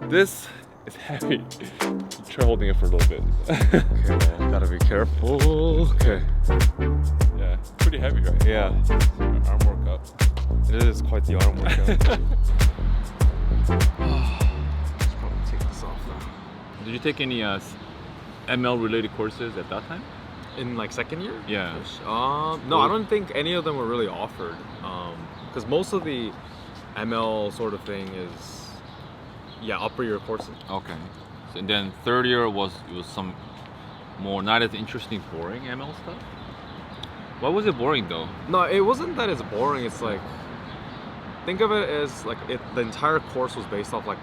This is heavy. Try holding it for a little bit. Okay, gotta be careful. Okay. Yeah, pretty heavy, right? Yeah, Arm workout. it is quite the arm workout. Let's probably take this off now. Did you take any ML related courses at that time? In like second year? Yeah. No, I don't think any of them were really offered. Because most of the ML sort of thing is, upper year courses. Okay. So, and then third year was some more not as interesting, boring ML stuff. Why was it boring though? No, it wasn't that it's boring. It's like, think of it as like the entire course was based off like,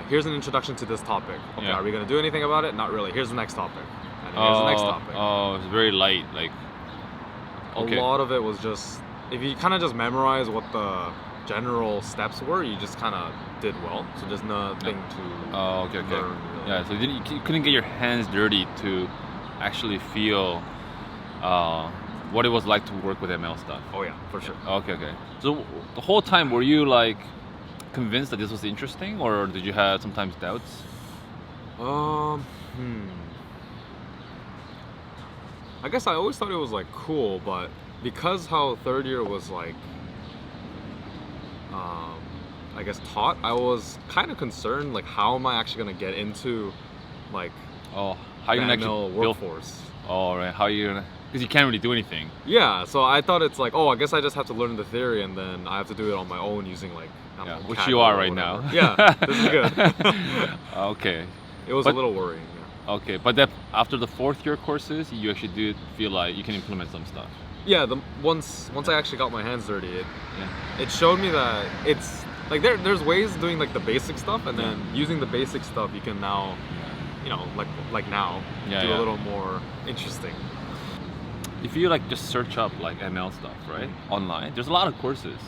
here's an introduction to this topic. Okay, Yeah. are we gonna do anything about it? Not really. Here's the next topic. And here's the next topic. Oh, it's very light. Like, okay. A lot of it was just, if you kind of just memorize what the general steps were, you just kind of did well. So there's nothing to Oh, okay. learn. Really. Yeah, so you couldn't get your hands dirty to actually feel what it was like to work with ML stuff. Oh yeah, for sure. Okay. So the whole time, were you like convinced that this was interesting, or did you have sometimes doubts? I guess I always thought it was like cool, but because how third year was like, I guess taught, I was kind of concerned like how am I actually gonna get into like Oh, how you the gonna ML actually build? workforce? Oh, right. How you gonna? Because you can't really do anything. Yeah, so I thought it's like, oh, I guess I just have to learn the theory and then I have to do it on my own using like, I don't know, Which Kaggle you are or right whatever. now. Yeah, this is good. Okay. It was But- a little worrying. Okay, but that after the fourth year courses, you actually do feel like you can implement some stuff. Yeah, once I actually got my hands dirty, Yeah. it showed me that it's like there's ways doing like the basic stuff, and then using the basic stuff you can now, like now, do Yeah. a little more interesting. If you like just search up like ML stuff, right, online, there's a lot of courses.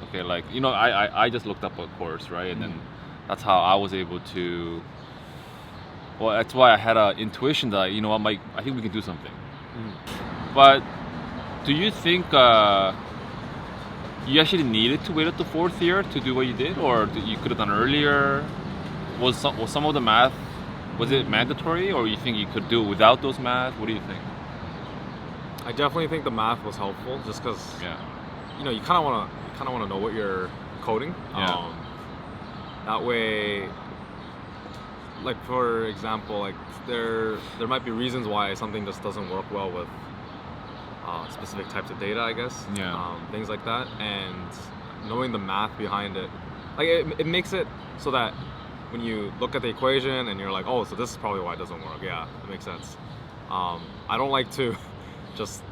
Okay, like I just looked up a course, right, and then that's how I was able to. Well, that's why I had an intuition that I think we can do something. But do you think you actually needed to wait up the fourth year to do what you did, or you could have done earlier? Was some of the math, was it mandatory, or you think you could do it without those math? What do you think? I definitely think the math was helpful, just because Yeah. you kind of want to know what you're coding. Yeah. That way, like for example, like there might be reasons why something just doesn't work well with specific types of data, I guess. Yeah. Things like that, and knowing the math behind it, like it makes it so that when you look at the equation and you're like, oh, so this is probably why it doesn't work. Yeah, it makes sense. I don't like to just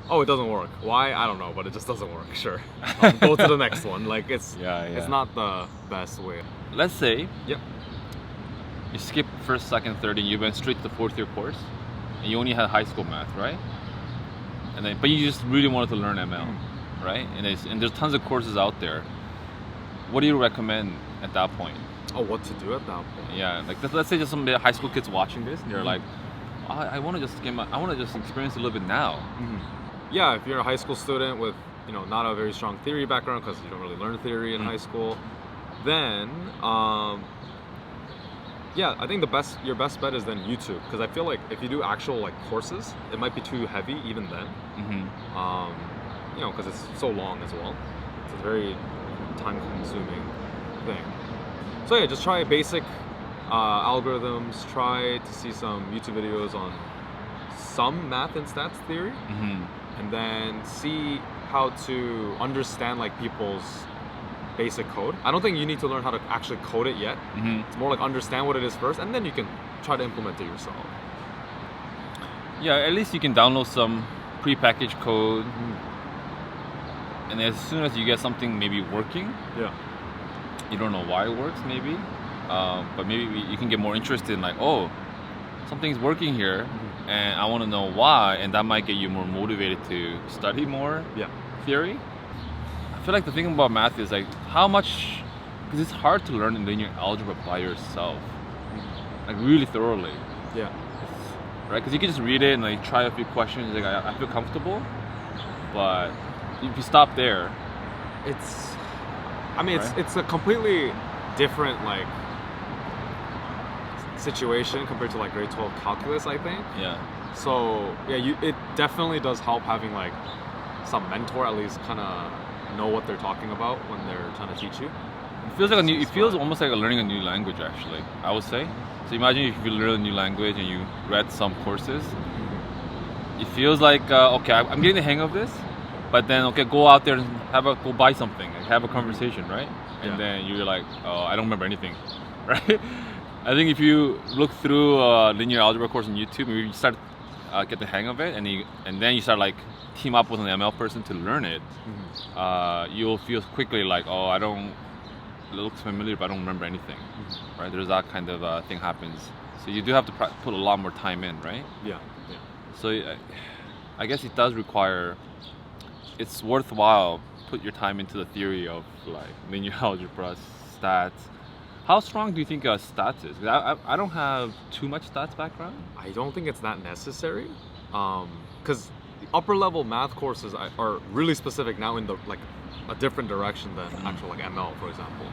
oh, it doesn't work. Why? I don't know, but it just doesn't work. Sure. Go to the next one. Like it's not the best way. Let's say Yep. you skip first, second, third, and you went straight to the fourth year course, and you only had high school math, right? And then, but you just really wanted to learn ML, right? And there's tons of courses out there. What do you recommend at that point? Oh, what to do at that point? Yeah, like let's say just some high school kids watching this, and they're like, I want to just experience it a little bit now. Yeah, if you're a high school student with not a very strong theory background because you don't really learn theory in high school, then I think your best bet is then YouTube, because I feel like if you do actual like courses, it might be too heavy even then. Because it's so long as well. It's a very time-consuming thing. So yeah, just try basic algorithms. Try to see some YouTube videos on some math and stats theory, and then see how to understand like people's basic code. I don't think you need to learn how to actually code it yet. It's more like understand what it is first, and then you can try to implement it yourself. Yeah, at least you can download some pre-packaged code, and as soon as you get something maybe working, you don't know why it works maybe, but maybe you can get more interested in like, oh, something's working here, and I want to know why, and that might get you more motivated to study more theory. I feel like the thing about math is like how much, because it's hard to learn linear algebra by yourself, like really thoroughly. Yeah. Right? Because you can just read it and like try a few questions. Like I feel comfortable, but if you stop there, It's a completely different like situation compared to like grade 12 calculus, I think. Yeah. So yeah, it definitely does help having like some mentor at least kind of know what they're talking about when they're trying to teach you. It feels like it feels almost like learning a new language, actually, I would say. So imagine if you learn a new language and you read some courses. It feels like okay, I'm getting the hang of this, but then okay, go out there and go buy something, like, have a conversation, right? And then you're like, oh, I don't remember anything, right? I think if you look through a linear algebra course on YouTube, maybe you start get the hang of it, and then you start like team up with an ML person to learn it. You'll feel quickly like, oh, it looks familiar, but I don't remember anything, right? There's that kind of thing happens. So you do have to put a lot more time in, right? Yeah. So I guess it does require, it's worthwhile put your time into the theory of like linear algebra, stats. How strong do you think stats is? I don't have too much stats background. I don't think it's that necessary, because upper level math courses are really specific now in like a different direction than actual like ML, for example.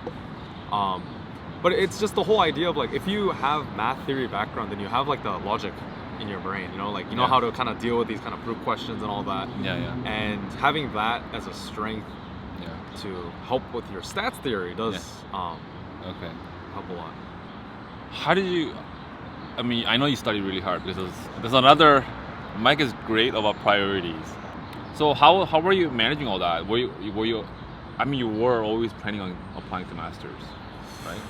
But it's just the whole idea of like if you have math theory background, then you have like the logic in your brain, you know, like you know how to kind of deal with these kind of proof questions and all that. And having that as a strength to help with your stats theory does help a lot. How did you? I mean, I know you studied really hard because there's another. Mike is great about priorities. So how were you managing all that? Were you? I mean, you were always planning on applying to masters, right?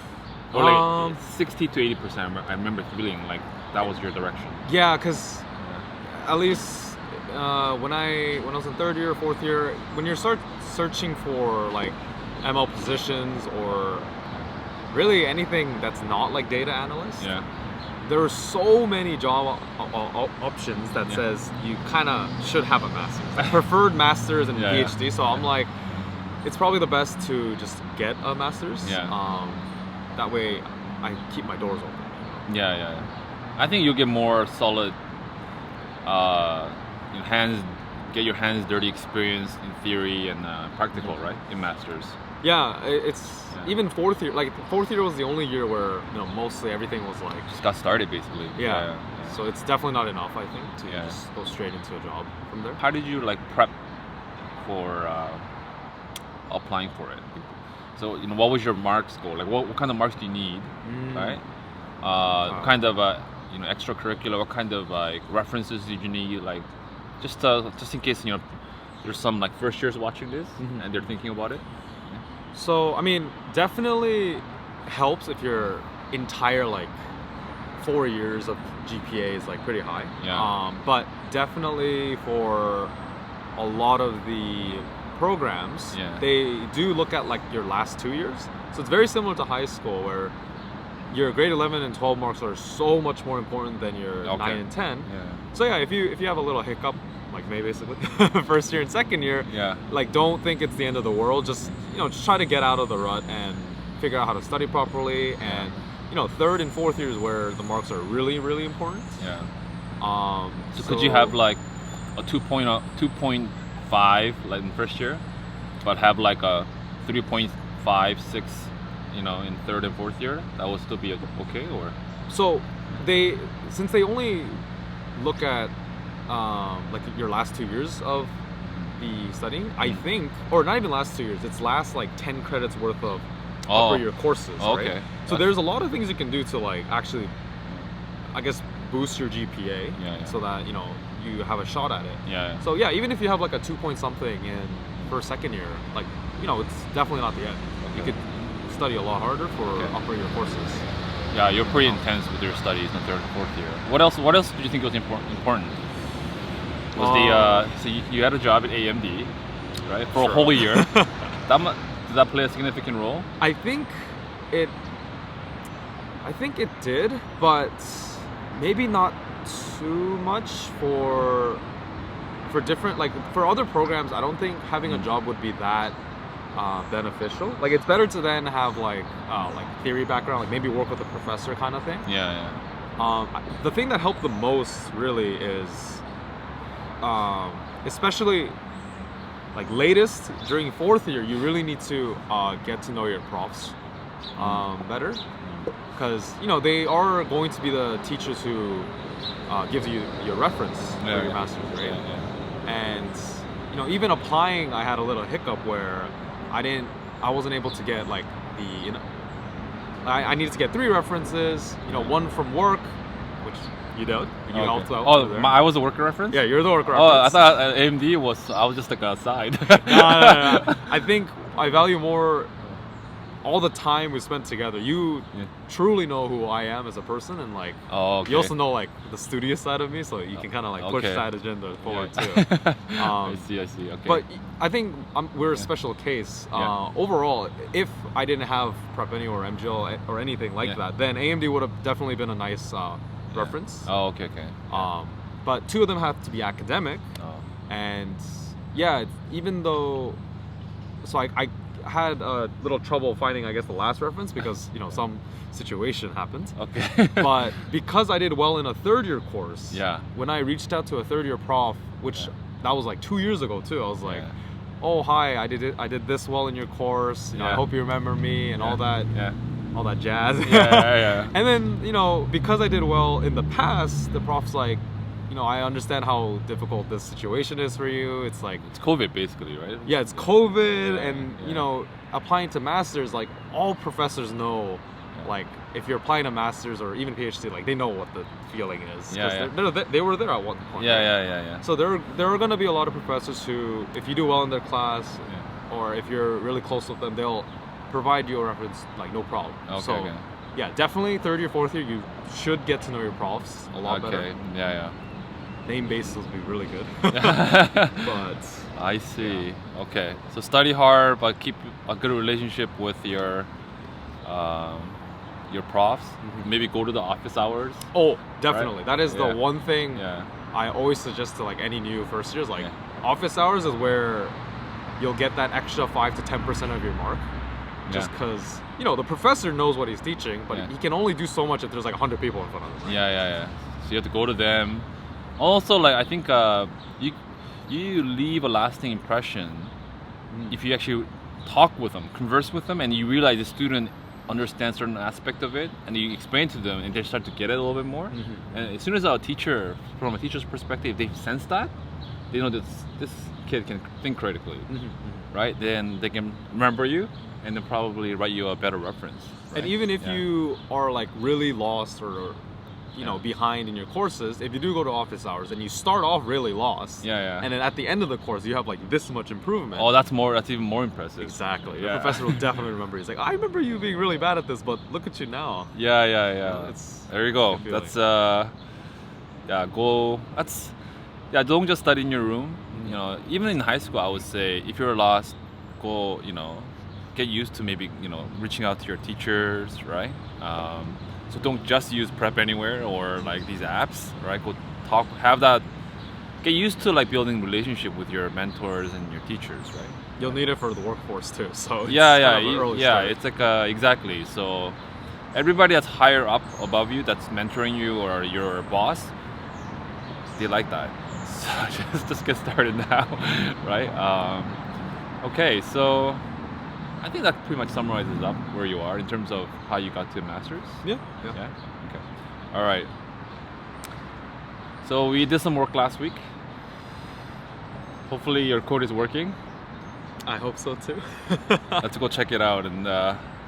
Or like 60 to 80%. I remember feeling like that was your direction. Yeah, because at least when I was in third year, fourth year, when you start searching for like ML positions or really anything that's not like data analyst, there are so many job options that says you kind of should have a master's, like preferred masters and PhD. So I'm like, it's probably the best to just get a master's. That way, I keep my doors open. I think you'll get more solid, get your hands dirty experience in theory and practical, right? In masters. Yeah, it's even fourth year. Like fourth year was the only year where mostly everything was like just got started basically. So it's definitely not enough, I think, to just go straight into a job from there. How did you like prep for applying for it? So what was your marks goal? Like what kind of marks do you need, right? Kind of extracurricular. What kind of like references did you need? Like just in case there's some like first years watching this and they're thinking about it. So, I mean, definitely helps if your entire like 4 years of GPA is like pretty high. But definitely for a lot of the programs, they do look at like your last 2 years. So it's very similar to high school where your grade 11 and 12 marks are so much more important than your 9 and 10. So yeah, if you have a little hiccup, like me basically, first year and second year, like don't think it's the end of the world. Just try to get out of the rut and figure out how to study properly. And third and fourth year is where the marks are really, really important. So could you have like a 2.5 like in first year, but have like a 3.56 in third and fourth year? That would still be okay, or? So since they only look at like your last 2 years of the studying, I think, or not even last 2 years, it's last like 10 credits worth of upper year courses, right? So there's a lot of things you can do to like actually, I guess, boost your GPA so that you have a shot at it. So yeah, even if you have like a 2 point something in first, second year, like it's definitely not the end. You could study a lot harder for upper year courses. Yeah, you're pretty intense with your studies in the third and fourth year. What else did you think was important? Was so you had a job at AMD, right, for a whole year. Did that play a significant role? I think it did, but maybe not too much for different, like for other programs. I don't think having a job would be that beneficial. Like it's better to then have like theory background, like maybe work with a professor kind of thing. The thing that helped the most really is especially like latest during fourth year, you really need to get to know your profs better, because they are going to be the teachers who give you your reference for your master's, right? And even applying, I had a little hiccup where I wasn't able to get like I needed to get 3 references, one from work, which you did. You helped out. I was a worker reference? Yeah, you're the worker reference. reference. I thought AMD I was just like a side. No. I think I value more all the time we spent together. You truly know who I am as a person, and like you also know like the studious side of me, so you can kind of like push that agenda forward too. I see. Okay. But I think we're a special case. Overall, if I didn't have PrepAnywhere or MGL or anything like that, then AMD would have definitely been a nice reference. Oh, okay. But 2 of them have to be academic, and even though, so I had a little trouble finding, I guess, the last reference because some situation happened. Okay. But because I did well in a 3rd-year course, when I reached out to a 3rd-year prof, which that was like 2 years ago too, I was like, "Oh, hi, I did this well in your course. I hope you remember me," and all that jazz. And then because I did well in the past, the prof's like, I understand how difficult this situation is for you. It's like it's COVID basically, right? Yeah, it's COVID, and applying to masters, like all professors know, like if you're applying to masters or even PhD, like they know what the feeling is. They were there at one point. Yeah. So there are gonna be a lot of professors who, if you do well in their class, or if you're really close with them, they'll provide you a reference like no problem. Okay. Yeah, definitely 3rd year, 4th year, you should get to know your profs a lot better. Yeah. Name basis will be really good. But I see. Okay, so study hard, but keep a good relationship with your profs. Maybe go to the office hours. Oh, definitely. Right? That is the one thing I always suggest to like any new first years. Like office hours is where you'll get that extra 5 to 10% of your mark. Just because the professor knows what he's teaching, but he can only do so much if there's like 100 people in front of him. Right? Yeah. So you have to go to them. Also, like I think you leave a lasting impression if you actually talk with them, converse with them, and you realize the student understands certain aspect of it, and you explain to them, and they start to get it a little bit more. And as soon as from a teacher's perspective, they sense that, they know that this kid can think critically, right? Then they can remember you, and then probably write you a better reference. Right? And even if you are like really lost or behind in your courses, if you do go to office hours and you start off really lost, and then at the end of the course you have like this much improvement. Oh, that's even more impressive. Exactly. The professor will definitely remember. He's like, I remember you being really bad at this, but look at you now. Yeah. There you go. That's don't just study in your room. Even in high school, I would say if you're lost, go. Get used to maybe reaching out to your teachers, right? So don't just use PrepAnywhere or like these apps, right? Go talk, get used to like building relationship with your mentors and your teachers, right? You'll need it for the workforce too. So it's it's like exactly. So everybody that's higher up above you, that's mentoring you or your boss, they like that. So just get started now, right? Okay, so I think that pretty much summarizes up where you are in terms of how you got to master's. Yeah. Okay. All right. So we did some work last week. Hopefully your code is working. I hope so too. Let's go check it out and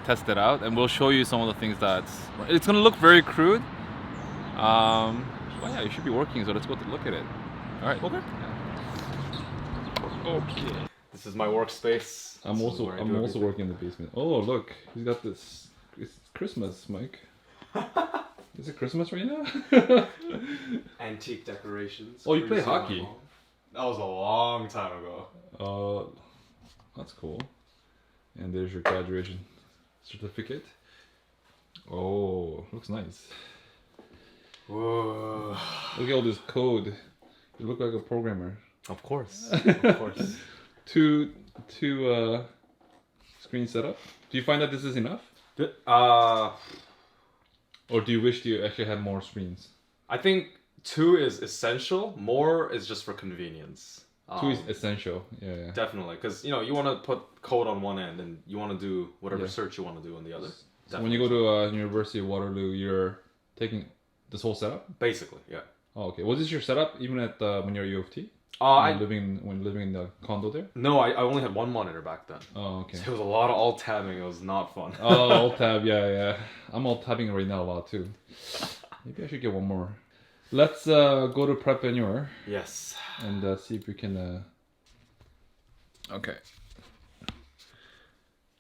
test it out, and we'll show you some of the things it's gonna look very crude. Well, it should be working. So let's go look at it. All right. Okay. Okay. This is my workspace. I'm also working in the basement. Oh, look, he's got this. It's Christmas, Mike. Is it Christmas right now? Antique decorations. Oh, you play hockey? That was a long time ago. That's cool. And there's your graduation certificate. Oh, looks nice. Whoa. Look at all this code. You look like a programmer. Of course. Of course. Two screen setup. Do you find that this is enough? Or do you wish you actually had more screens? I think 2 is essential. More is just for convenience. Two is essential. Yeah. Definitely, because you want to put code on one end and you want to do whatever Yeah. search you want to do on the other. So when you go to University of Waterloo, you're taking this whole setup. Basically, yeah. Oh, okay. Was this your setup even at when you're at U of T? When living in the condo there? No, I only had one monitor back then. Oh, okay. So it was a lot of alt tabbing. It was not fun. Oh, alt tab, yeah. I'm alt tabbing right now a lot too. Maybe I should get one more. Let's go to PrepAnywhere. Yes. And see if we can. Okay.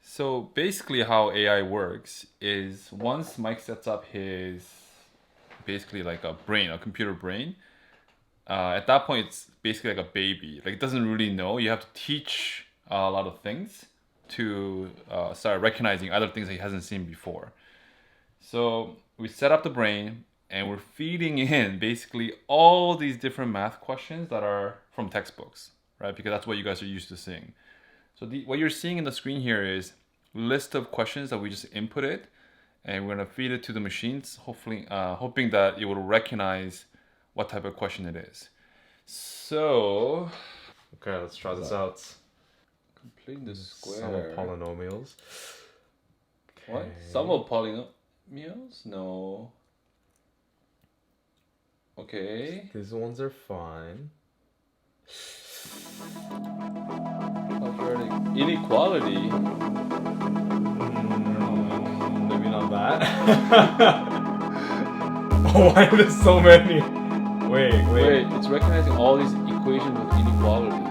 So basically, how AI works is once Mike sets up his basically like a brain, a computer brain. At that point, it's basically like a baby. Like it doesn't really know. You have to teach a lot of things to start recognizing other things that he hasn't seen before. So we set up the brain and we're feeding in basically all these different math questions that are from textbooks, right? Because that's what you guys are used to seeing. So what you're seeing in the screen here is a list of questions that we just inputted, and we're gonna feed it to the machines, hopefully, hoping that it will recognize what type of question it is. So, okay, let's try this out. Complete the square. Sum of polynomials. Okay. What? Sum of polynomials? No. Okay. These ones are fine. Inequality. Maybe not that. Oh, why are there so many? Wait. It's recognizing all these equations with inequality.